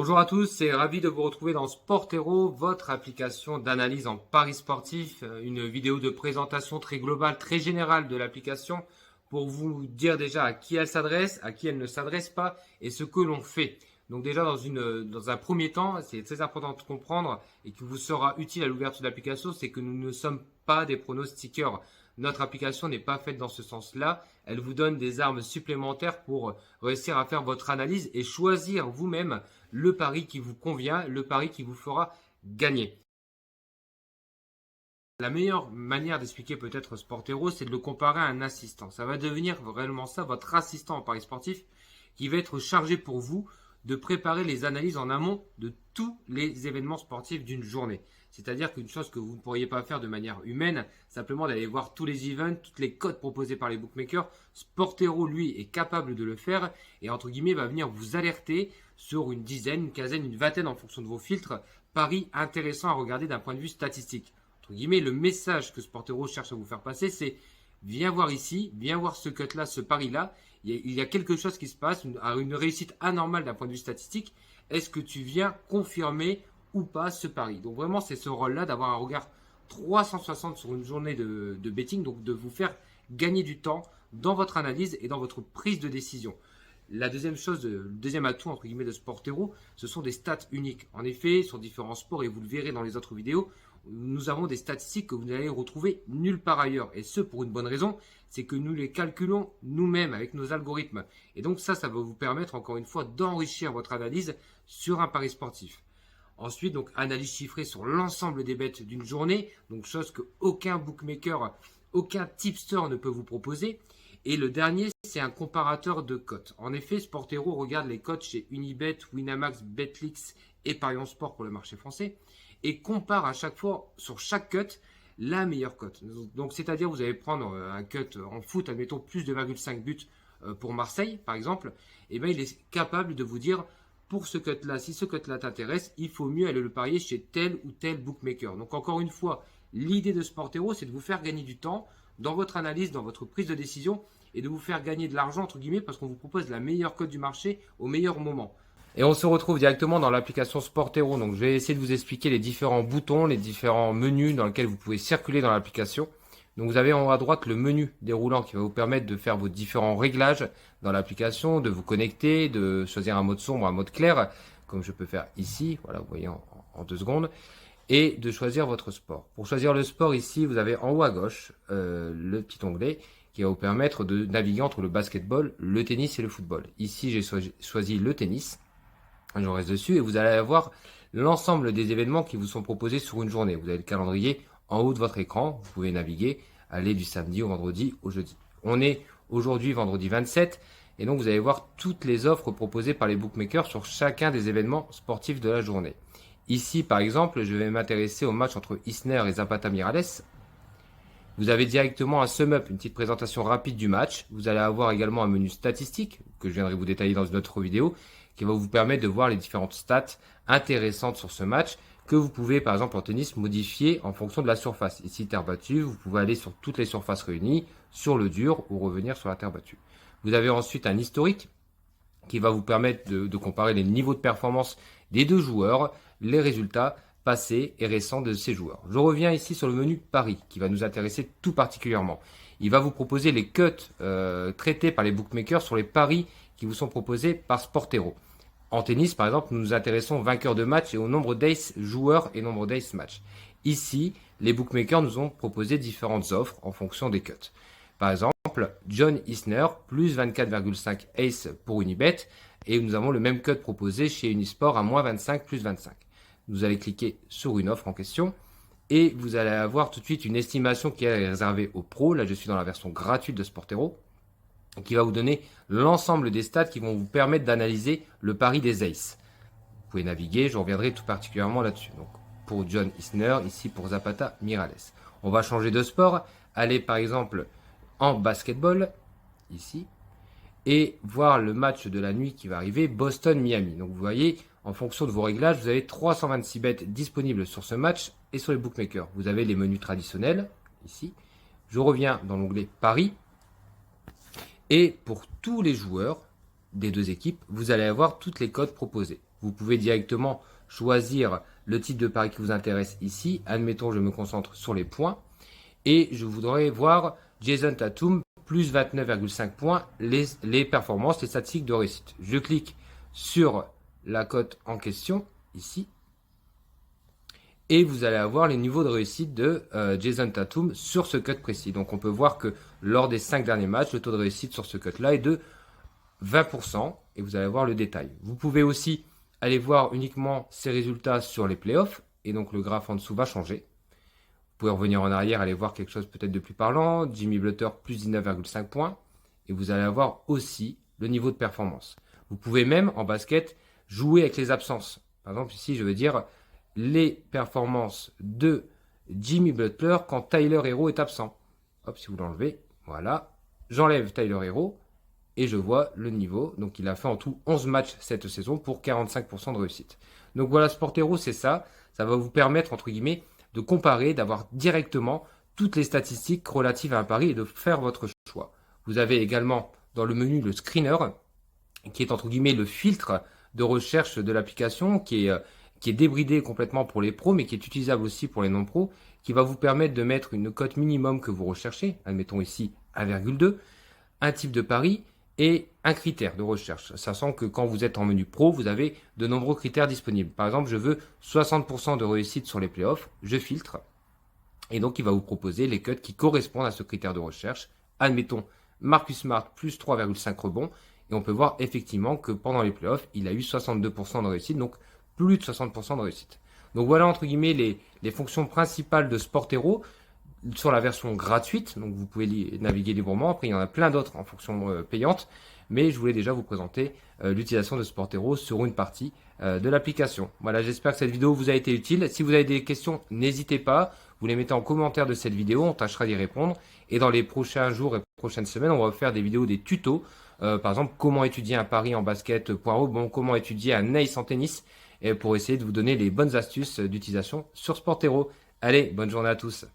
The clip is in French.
Bonjour à tous, c'est ravi de vous retrouver dans Sport Hero, votre application d'analyse en paris sportif. Une vidéo de présentation très globale, très générale de l'application pour vous dire déjà à qui elle s'adresse, à qui elle ne s'adresse pas et ce que l'on fait. Donc déjà dans un premier temps, c'est très important de comprendre et qui vous sera utile à l'ouverture de l'application, c'est que nous ne sommes pas des pronostiqueurs. Notre application n'est pas faite dans ce sens-là. Elle vous donne des armes supplémentaires pour réussir à faire votre analyse et choisir vous-même le pari qui vous convient, le pari qui vous fera gagner. La meilleure manière d'expliquer peut-être Sport Hero, c'est de le comparer à un assistant. Ça va devenir réellement ça, votre assistant en paris sportif, qui va être chargé pour vous de préparer les analyses en amont de tous les événements sportifs d'une journée. C'est-à-dire qu'une chose que vous ne pourriez pas faire de manière humaine, simplement d'aller voir tous les events, toutes les codes proposés par les bookmakers, Sport Hero, lui, est capable de le faire et entre guillemets va venir vous alerter sur une dizaine, une quinzaine, une vingtaine en fonction de vos filtres, paris intéressants à regarder d'un point de vue statistique. Entre guillemets, le message que Sport Hero cherche à vous faire passer, c'est viens voir ici, viens voir ce cut-là, ce pari-là. Il y a quelque chose qui se passe, une réussite anormale d'un point de vue statistique. Est-ce que tu viens confirmer ou pas ce pari? Donc vraiment, c'est ce rôle-là d'avoir un regard 360 sur une journée de betting, donc de vous faire gagner du temps dans votre analyse et dans votre prise de décision. La deuxième chose, le deuxième atout entre guillemets de Sport Hero, ce sont des stats uniques. En effet, sur différents sports, et vous le verrez dans les autres vidéos, nous avons des statistiques que vous n'allez retrouver nulle part ailleurs. Et ce, pour une bonne raison, c'est que nous les calculons nous-mêmes avec nos algorithmes. Et donc ça va vous permettre, encore une fois, d'enrichir votre analyse sur un pari sportif. Ensuite, donc, analyse chiffrée sur l'ensemble des bets d'une journée. Donc, chose que aucun bookmaker, aucun tipster ne peut vous proposer. Et le dernier, c'est un comparateur de cotes. En effet, Sport Hero regarde les cotes chez Unibet, Winamax, Betlix et Parions Sport pour le marché français et compare à chaque fois sur chaque cut la meilleure cote. Donc, c'est-à-dire, vous allez prendre un cut en foot, admettons plus de 2,5 buts pour Marseille, par exemple. Et bien, il est capable de vous dire, pour ce cut-là, si ce cut-là t'intéresse, il faut mieux aller le parier chez tel ou tel bookmaker. Donc, encore une fois, l'idée de Sport Hero, c'est de vous faire gagner du temps dans votre analyse, dans votre prise de décision et de vous faire gagner de l'argent, entre guillemets, parce qu'on vous propose la meilleure cote du marché au meilleur moment. Et on se retrouve directement dans l'application Sport Hero. Donc, je vais essayer de vous expliquer les différents boutons, les différents menus dans lesquels vous pouvez circuler dans l'application. Donc, vous avez en haut à droite le menu déroulant qui va vous permettre de faire vos différents réglages dans l'application, de vous connecter, de choisir un mode sombre, un mode clair, comme je peux faire ici. Voilà, vous voyez en 2 secondes. Et de choisir votre sport. Pour choisir le sport ici, vous avez en haut à gauche le petit onglet qui va vous permettre de naviguer entre le basketball, le tennis et le football. Ici, j'ai choisi le tennis. Je reste dessus et vous allez avoir l'ensemble des événements qui vous sont proposés sur une journée. Vous avez le calendrier en haut de votre écran. Vous pouvez naviguer, aller du samedi au vendredi au jeudi. On est aujourd'hui vendredi 27 et donc vous allez voir toutes les offres proposées par les bookmakers sur chacun des événements sportifs de la journée. Ici, par exemple, je vais m'intéresser au match entre Isner et Zapata Miralles. Vous avez directement un sum-up, une petite présentation rapide du match. Vous allez avoir également un menu statistique que je viendrai vous détailler dans une autre vidéo qui va vous permettre de voir les différentes stats intéressantes sur ce match que vous pouvez, par exemple en tennis, modifier en fonction de la surface. Ici, terre battue, vous pouvez aller sur toutes les surfaces réunies, sur le dur ou revenir sur la terre battue. Vous avez ensuite un historique qui va vous permettre de comparer les niveaux de performance des deux joueurs, les résultats passés et récents de ces joueurs. Je reviens ici sur le menu Paris qui va nous intéresser tout particulièrement. Il va vous proposer les cuts traités par les bookmakers sur les paris qui vous sont proposés par Sport Hero. En tennis, par exemple, nous nous intéressons aux vainqueurs de match et au nombre d'ace joueurs et nombre d'ace match. Ici, les bookmakers nous ont proposé différentes offres en fonction des cuts. Par exemple, John Isner, plus 24,5 ace pour Unibet, et nous avons le même cut proposé chez Unisport à moins 25, plus 25. Vous allez cliquer sur une offre en question, et vous allez avoir tout de suite une estimation qui est réservée aux pros. Là, je suis dans la version gratuite de Sport Hero, qui va vous donner l'ensemble des stats qui vont vous permettre d'analyser le pari des aces. Vous pouvez naviguer, je reviendrai tout particulièrement là-dessus. Donc, pour John Isner, ici pour Zapata Miralles. On va changer de sport, aller par exemple en basketball, ici, et voir le match de la nuit qui va arriver, Boston-Miami. Donc vous voyez, en fonction de vos réglages, vous avez 326 bets disponibles sur ce match et sur les bookmakers. Vous avez les menus traditionnels, ici. Je reviens dans l'onglet Paris. Et pour tous les joueurs des deux équipes, vous allez avoir toutes les codes proposées. vous pouvez directement choisir le type de pari qui vous intéresse ici. Admettons, je me concentre sur les points. Et je voudrais voir Jason Tatum plus 29,5 points, les performances, les statistiques de réussite. Je clique sur la cote en question, ici. Et vous allez avoir les niveaux de réussite de Jason Tatum sur ce cut précis. Donc on peut voir que lors des 5 derniers matchs, le taux de réussite sur ce cut-là est de 20%. Et vous allez voir le détail. Vous pouvez aussi aller voir uniquement ces résultats sur les playoffs. Et donc le graphe en dessous va changer. Vous pouvez revenir en arrière, aller voir quelque chose peut-être de plus parlant. Jimmy Butler plus 19,5 points. Et vous allez avoir aussi le niveau de performance. Vous pouvez même, en basket, jouer avec les absences. Par exemple, ici, je veux dire les performances de Jimmy Butler quand Tyler Hero est absent. Hop, si vous l'enlevez, voilà. J'enlève Tyler Hero et je vois le niveau. Donc, il a fait en tout 11 matchs cette saison pour 45% de réussite. Donc, voilà, Sport Hero, c'est ça. Ça va vous permettre, entre guillemets, de comparer, d'avoir directement toutes les statistiques relatives à un pari et de faire votre choix. Vous avez également dans le menu le screener, qui est entre guillemets le filtre de recherche de l'application, qui est débridé complètement pour les pros, mais qui est utilisable aussi pour les non-pros, qui va vous permettre de mettre une cote minimum que vous recherchez, admettons ici 1,2, un type de pari et un critère de recherche, sachant que quand vous êtes en menu pro, vous avez de nombreux critères disponibles. Par exemple, je veux 60% de réussite sur les playoffs, je filtre, et donc il va vous proposer les cuts qui correspondent à ce critère de recherche. Admettons Marcus Smart plus 3,5 rebonds, et on peut voir effectivement que pendant les playoffs, il a eu 62% de réussite, donc plus de 60% de réussite. Donc voilà entre guillemets les fonctions principales de Sport Hero sur la version gratuite, donc vous pouvez naviguer librement. Après il y en a plein d'autres en fonction payante, mais je voulais déjà vous présenter l'utilisation de Sport Hero sur une partie de l'application. Voilà, j'espère que cette vidéo vous a été utile. Si vous avez des questions, n'hésitez pas, vous les mettez en commentaire de cette vidéo, on tâchera d'y répondre. Et dans les prochains jours et prochaines semaines, on va faire des vidéos, des tutos. Par exemple, comment étudier un pari en basket, point rebond, comment étudier un ace en tennis, et pour essayer de vous donner les bonnes astuces d'utilisation sur Sport Hero. Allez, bonne journée à tous.